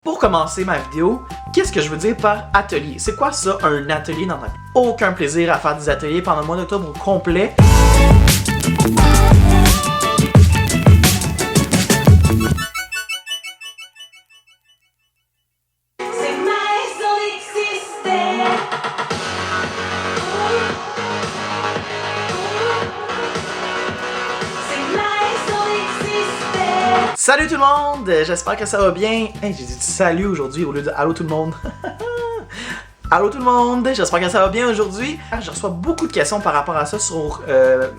Pour commencer ma vidéo, qu'est-ce que je veux dire par atelier? C'est quoi ça, un atelier dans ta vie? Aucun plaisir à faire des ateliers pendant le mois d'octobre au complet. Salut tout le monde! J'espère que ça va bien. Hey, j'ai dit salut aujourd'hui au lieu de allô tout le monde. Allô tout le monde! J'espère que ça va bien aujourd'hui. Je reçois beaucoup de questions par rapport à ça sur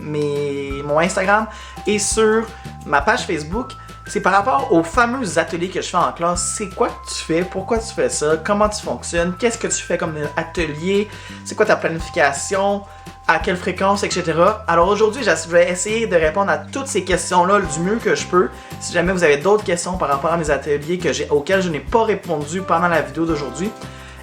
mon Instagram et sur ma page Facebook. C'est par rapport aux fameux ateliers que je fais en classe. C'est quoi que tu fais? Pourquoi tu fais ça? Comment tu fonctionnes? Qu'est-ce que tu fais comme atelier? C'est quoi ta planification? À quelle fréquence, etc. Alors aujourd'hui, je vais essayer de répondre à toutes ces questions-là du mieux que je peux. Si jamais vous avez d'autres questions par rapport à mes ateliers auxquels je n'ai pas répondu pendant la vidéo d'aujourd'hui,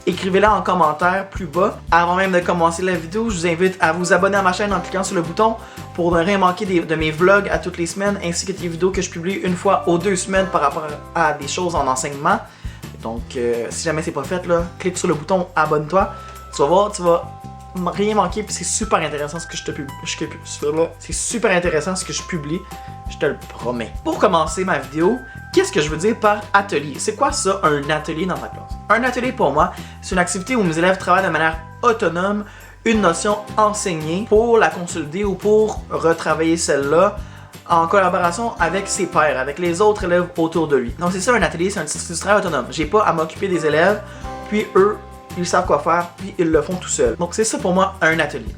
écrivez-la en commentaire plus bas. Avant même de commencer la vidéo, je vous invite à vous abonner à ma chaîne en cliquant sur le bouton pour ne rien manquer de mes vlogs à toutes les semaines, ainsi que des vidéos que je publie une fois aux 2 semaines par rapport à des choses en enseignement. Donc, si jamais c'est pas fait, là, clique sur le bouton abonne-toi. Tu vas voir, tu vas rien manquer, puis c'est super intéressant ce que je te publie. C'est super intéressant ce que je publie, je te le promets. Pour commencer ma vidéo, qu'est-ce que je veux dire par atelier? C'est quoi ça, un atelier dans ta classe? Un atelier pour moi, c'est une activité où mes élèves travaillent de manière autonome une notion enseignée pour la consolider ou pour retravailler celle-là en collaboration avec ses pairs, avec les autres élèves autour de lui. Donc c'est ça un atelier, c'est du travail autonome. J'ai pas à m'occuper des élèves, puis eux, ils savent quoi faire, puis ils le font tout seuls. Donc c'est ça pour moi un atelier.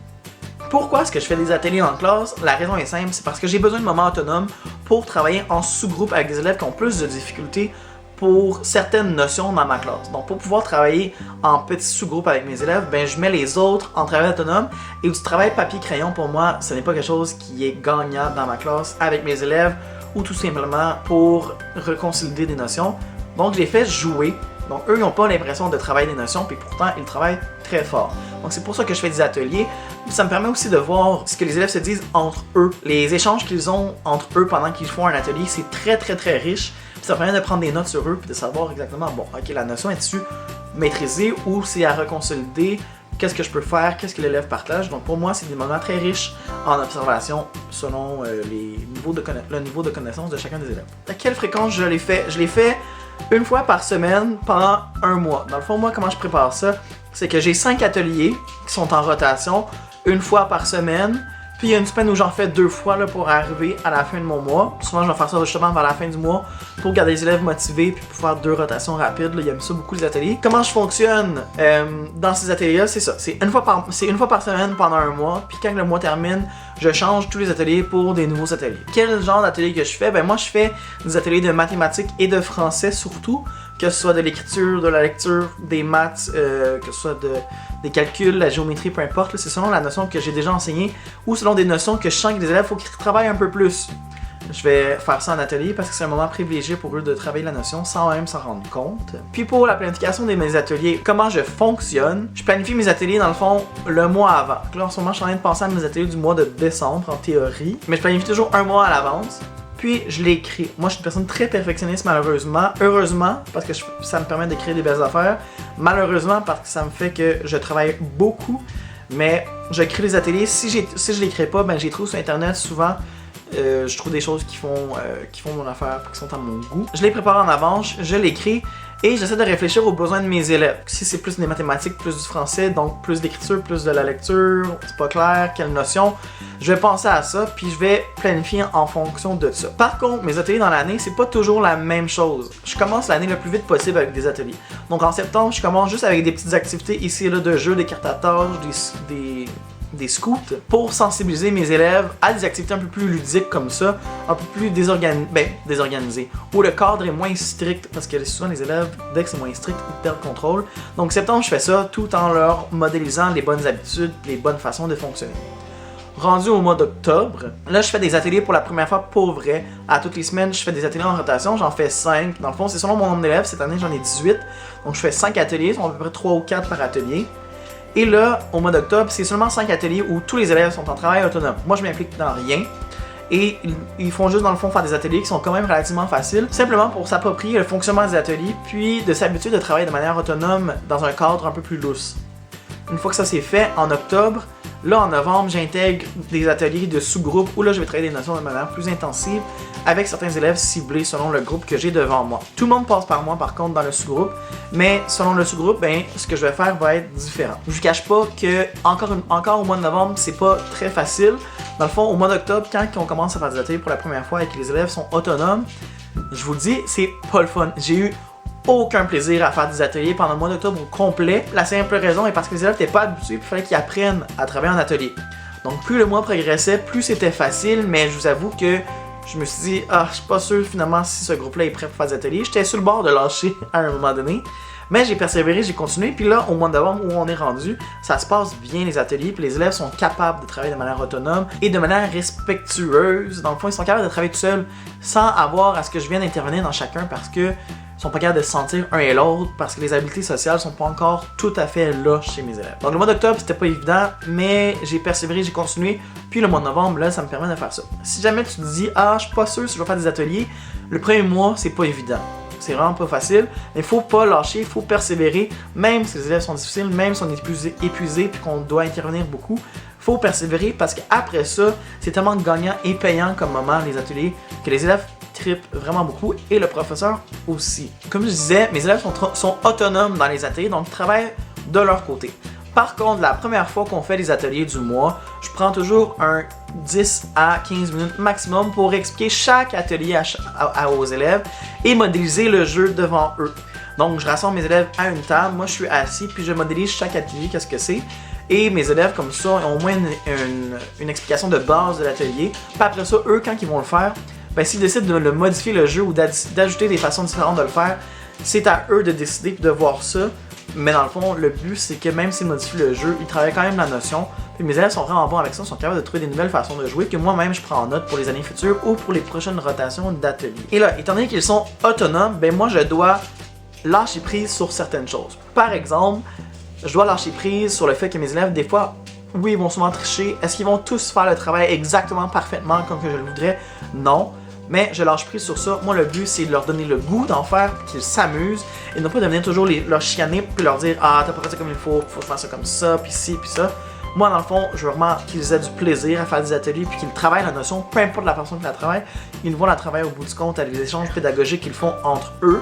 Pourquoi est-ce que je fais des ateliers en classe? La raison est simple, c'est parce que j'ai besoin de moments autonomes pour travailler en sous-groupe avec des élèves qui ont plus de difficultés pour certaines notions dans ma classe. Donc pour pouvoir travailler en petits sous-groupes avec mes élèves, ben je mets les autres en travail autonome, et du travail papier-crayon pour moi, ce n'est pas quelque chose qui est gagnable dans ma classe avec mes élèves ou tout simplement pour reconsolider des notions. Donc je les fais jouer. Donc eux, ils n'ont pas l'impression de travailler des notions, puis pourtant, ils travaillent très fort. Donc c'est pour ça que je fais des ateliers. Ça me permet aussi de voir ce que les élèves se disent entre eux. Les échanges qu'ils ont entre eux pendant qu'ils font un atelier, c'est très riche. Puis ça permet de prendre des notes sur eux, puis de savoir exactement, bon, ok, la notion est-tu maîtrisée ou c'est à reconsolider? Qu'est-ce que je peux faire? Qu'est-ce que l'élève partage? Donc pour moi, c'est des moments très riches en observation selon le niveau de connaissance de chacun des élèves. À quelle fréquence je les fais? Je les fais une fois par semaine pendant un mois. Dans le fond, moi, comment je prépare ça? C'est que j'ai 5 ateliers qui sont en rotation, une fois par semaine. Puis il y a une semaine où j'en fais 2 fois là, pour arriver à la fin de mon mois. Souvent, je vais faire ça justement vers la fin du mois pour garder les élèves motivés puis pour faire 2 rotations rapides. Là, ils aiment ça beaucoup les ateliers. Comment je fonctionne dans ces ateliers-là? C'est ça. C'est une fois par semaine pendant un mois. Puis quand le mois termine, je change tous les ateliers pour des nouveaux ateliers. Quel genre d'atelier que je fais? Ben moi, je fais des ateliers de mathématiques et de français surtout. Que ce soit de l'écriture, de la lecture, des maths, que ce soit des calculs, la géométrie, peu importe. C'est selon la notion que j'ai déjà enseignée ou selon des notions que je sens que les élèves, il faut qu'ils travaillent un peu plus. Je vais faire ça en atelier parce que c'est un moment privilégié pour eux de travailler la notion sans même s'en rendre compte. Puis pour la planification de mes ateliers, comment je fonctionne? Je planifie mes ateliers dans le fond le mois avant. Donc là en ce moment je suis en train de penser à mes ateliers du mois de décembre en théorie. Mais je planifie toujours un mois à l'avance. Puis je l'écris. Moi je suis une personne très perfectionniste malheureusement. Heureusement parce que ça me permet de créer des belles affaires. Malheureusement parce que ça me fait que je travaille beaucoup. Mais je crée des ateliers. Si je les crée pas, ben je les trouve sur internet souvent. Je trouve des choses qui font mon affaire, qui sont à mon goût. Je les prépare en avance, je l'écris et j'essaie de réfléchir aux besoins de mes élèves. Si c'est plus des mathématiques, plus du français, donc plus d'écriture, plus de la lecture, c'est pas clair, quelle notion, je vais penser à ça puis je vais planifier en fonction de ça. Par contre, mes ateliers dans l'année, c'est pas toujours la même chose. Je commence l'année le plus vite possible avec des ateliers. Donc en septembre, je commence juste avec des petites activités ici et là de jeux, des cartes à tâches, des scouts pour sensibiliser mes élèves à des activités un peu plus ludiques comme ça, un peu plus désorganisées, où le cadre est moins strict parce que souvent les élèves, dès que c'est moins strict, ils perdent contrôle. Donc septembre, je fais ça tout en leur modélisant les bonnes habitudes, les bonnes façons de fonctionner. Rendu au mois d'octobre, là je fais des ateliers pour la première fois pour vrai. À toutes les semaines, je fais des ateliers en rotation, j'en fais 5. Dans le fond, c'est selon mon nombre d'élèves, cette année j'en ai 18. Donc je fais 5 ateliers, sont à peu près 3 ou 4 par atelier. Et là, au mois d'octobre, c'est seulement 5 ateliers où tous les élèves sont en travail autonome. Moi, je m'implique dans rien. et ils font juste dans le fond faire des ateliers qui sont quand même relativement faciles, simplement pour s'approprier le fonctionnement des ateliers, puis de s'habituer de travailler de manière autonome dans un cadre un peu plus lousse. Une fois que ça c'est fait, en octobre, là en novembre, j'intègre des ateliers de sous-groupes où là je vais travailler des notions de manière plus intensive avec certains élèves ciblés selon le groupe que j'ai devant moi. Tout le monde passe par moi par contre dans le sous-groupe, mais selon le sous-groupe, ben, ce que je vais faire va être différent. Je vous cache pas que encore au mois de novembre, c'est pas très facile. Dans le fond, au mois d'octobre, quand on commence à faire des ateliers pour la première fois et que les élèves sont autonomes, je vous le dis, c'est pas le fun. J'ai eu aucun plaisir à faire des ateliers pendant le mois d'octobre au complet. La simple raison est parce que les élèves n'étaient pas habitués et il fallait qu'ils apprennent à travailler en atelier. Donc plus le mois progressait, plus c'était facile, mais je vous avoue que je me suis dit, je suis pas sûr finalement si ce groupe-là est prêt pour faire des ateliers. J'étais sur le bord de lâcher à un moment donné. Mais j'ai persévéré, j'ai continué, puis là, au mois de novembre où on est rendu, ça se passe bien les ateliers, puis les élèves sont capables de travailler de manière autonome et de manière respectueuse. Dans le fond, ils sont capables de travailler tout seuls sans avoir à ce que je vienne intervenir dans chacun parce que ils sont pas capables de se sentir un et l'autre parce que les habiletés sociales sont pas encore tout à fait là chez mes élèves. Donc le mois d'octobre, c'était pas évident, mais j'ai persévéré, j'ai continué, puis le mois de novembre, là, ça me permet de faire ça. Si jamais tu te dis, je suis pas sûr si je vais faire des ateliers, le premier mois, c'est pas évident. C'est vraiment pas facile, mais il faut pas lâcher, il faut persévérer, même si les élèves sont difficiles, même si on est épuisé puis qu'on doit intervenir beaucoup, il faut persévérer parce qu'après ça, c'est tellement gagnant et payant comme moment, les ateliers, que les élèves trippent vraiment beaucoup et le professeur aussi. Comme je disais, mes élèves sont autonomes dans les ateliers, donc ils travaillent de leur côté. Par contre, la première fois qu'on fait les ateliers du mois, je prends toujours un 10 à 15 minutes maximum pour expliquer chaque atelier aux élèves et modéliser le jeu devant eux. Donc, je rassemble mes élèves à une table, moi je suis assis, puis je modélise chaque atelier, qu'est-ce que c'est. Et mes élèves, comme ça, ont au moins une explication de base de l'atelier. Puis après ça, eux, quand ils vont le faire, ben, s'ils décident de le modifier le jeu ou d'ajouter des façons différentes de le faire, c'est à eux de décider et de voir ça. Mais dans le fond, le but, c'est que même s'ils modifient le jeu, ils travaillent quand même la notion. Puis mes élèves sont vraiment bons avec ça, sont capables de trouver des nouvelles façons de jouer que moi-même je prends en note pour les années futures ou pour les prochaines rotations d'ateliers. Et là, étant donné qu'ils sont autonomes, ben moi je dois lâcher prise sur certaines choses. Par exemple, je dois lâcher prise sur le fait que mes élèves, des fois, oui, ils vont souvent tricher. Est-ce qu'ils vont tous faire le travail exactement parfaitement comme que je le voudrais? Non. Mais je lâche prise sur ça. Moi, le but, c'est de leur donner le goût d'en faire, qu'ils s'amusent, et non pas de venir toujours leur chicaner, puis leur dire « Ah, t'as pas fait ça comme il faut faire ça comme ça, puis ci, puis ça. » Moi, dans le fond, je veux vraiment qu'ils aient du plaisir à faire des ateliers, puis qu'ils travaillent la notion, peu importe la façon qu'ils la travaillent, ils vont la travailler au bout du compte avec les échanges pédagogiques qu'ils font entre eux.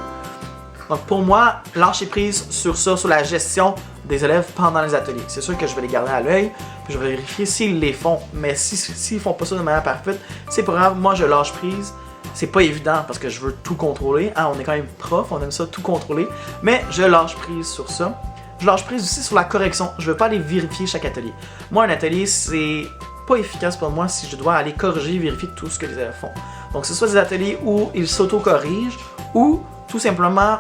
Donc pour moi, lâcher prise sur ça, sur la gestion des élèves pendant les ateliers. C'est sûr que je vais les garder à l'œil, puis je vais vérifier s'ils les font. Mais s'ils font pas ça de manière parfaite, c'est pas grave, moi je lâche prise. C'est pas évident parce que je veux tout contrôler. On est quand même prof, on aime ça tout contrôler. Mais je lâche prise sur ça. Je lâche prise aussi sur la correction. Je veux pas aller vérifier chaque atelier. Moi, un atelier, c'est pas efficace pour moi si je dois aller corriger, vérifier tout ce que les élèves font. Donc, ce soit des ateliers où ils s'auto-corrigent ou tout simplement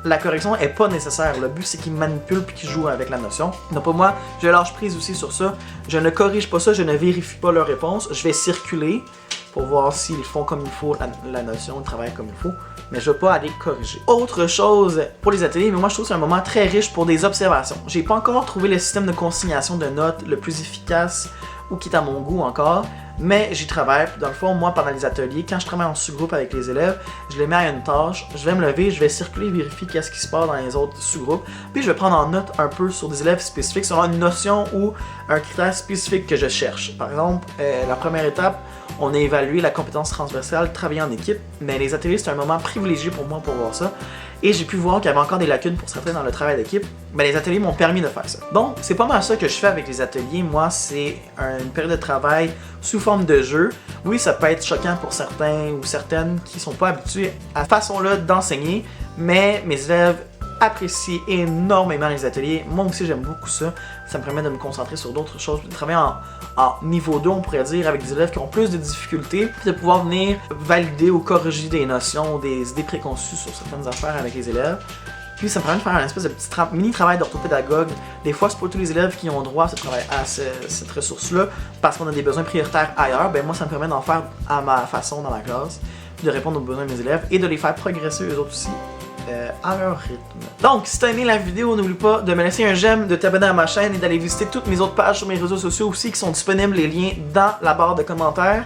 la correction est pas nécessaire. Le but, c'est qu'ils manipulent puis qu'ils jouent avec la notion. Donc pour moi, je lâche prise aussi sur ça. Je ne corrige pas ça, je ne vérifie pas leur réponse. Je vais circuler pour voir s'ils font comme il faut la notion, ils travaillent comme il faut. Mais je ne vais pas aller corriger. Autre chose pour les ateliers, mais moi je trouve que c'est un moment très riche pour des observations. J'ai pas encore trouvé le système de consignation de notes le plus efficace ou qui est à mon goût encore. Mais j'y travaille, puis dans le fond, moi, pendant les ateliers, quand je travaille en sous-groupe avec les élèves, je les mets à une tâche, je vais me lever, je vais circuler, vérifier qu'est-ce qui se passe dans les autres sous-groupes, puis je vais prendre en note un peu sur des élèves spécifiques, selon une notion ou un critère spécifique que je cherche. Par exemple, la première étape, on a évalué la compétence transversale, travailler en équipe, mais les ateliers, c'est un moment privilégié pour moi pour voir ça. Et j'ai pu voir qu'il y avait encore des lacunes pour certains dans le travail d'équipe, mais les ateliers m'ont permis de faire ça. Donc, c'est pas mal ça que je fais avec les ateliers. Moi, c'est une période de travail sous forme de jeu. Oui, ça peut être choquant pour certains ou certaines qui sont pas habitués à cette façon-là d'enseigner, mais mes élèves apprécient énormément les ateliers. Moi aussi, j'aime beaucoup ça. Ça me permet de me concentrer sur d'autres choses, de travailler en niveau 2, on pourrait dire, avec des élèves qui ont plus de difficultés, puis de pouvoir venir valider ou corriger des notions, des idées préconçues sur certaines affaires avec les élèves. Puis ça me permet de faire un espèce de petit mini-travail d'orthopédagogue. Des fois, c'est pas tous les élèves qui ont droit à cette ressource-là, parce qu'on a des besoins prioritaires ailleurs. Ben moi, ça me permet d'en faire à ma façon dans la classe, puis de répondre aux besoins de mes élèves, et de les faire progresser eux autres aussi. À leur rythme. Donc, si t'as aimé la vidéo, n'oublie pas de me laisser un j'aime, de t'abonner à ma chaîne et d'aller visiter toutes mes autres pages sur mes réseaux sociaux aussi qui sont disponibles, les liens dans la barre de commentaires.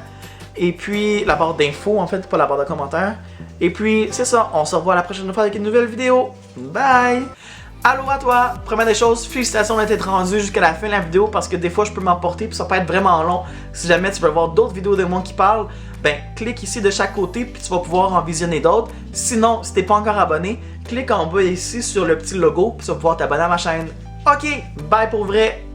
Et puis la barre d'infos, en fait, pas la barre de commentaires. Et puis, c'est ça, on se revoit la prochaine fois avec une nouvelle vidéo. Bye! Allô à toi! Première des choses, félicitations d'être rendu jusqu'à la fin de la vidéo parce que des fois je peux m'emporter puis ça peut être vraiment long. Si jamais tu veux voir d'autres vidéos de moi qui parlent, ben clique ici de chaque côté puis tu vas pouvoir en visionner d'autres. Sinon, si t'es pas encore abonné, clique en bas ici sur le petit logo puis tu vas pouvoir t'abonner à ma chaîne. Ok, bye pour vrai!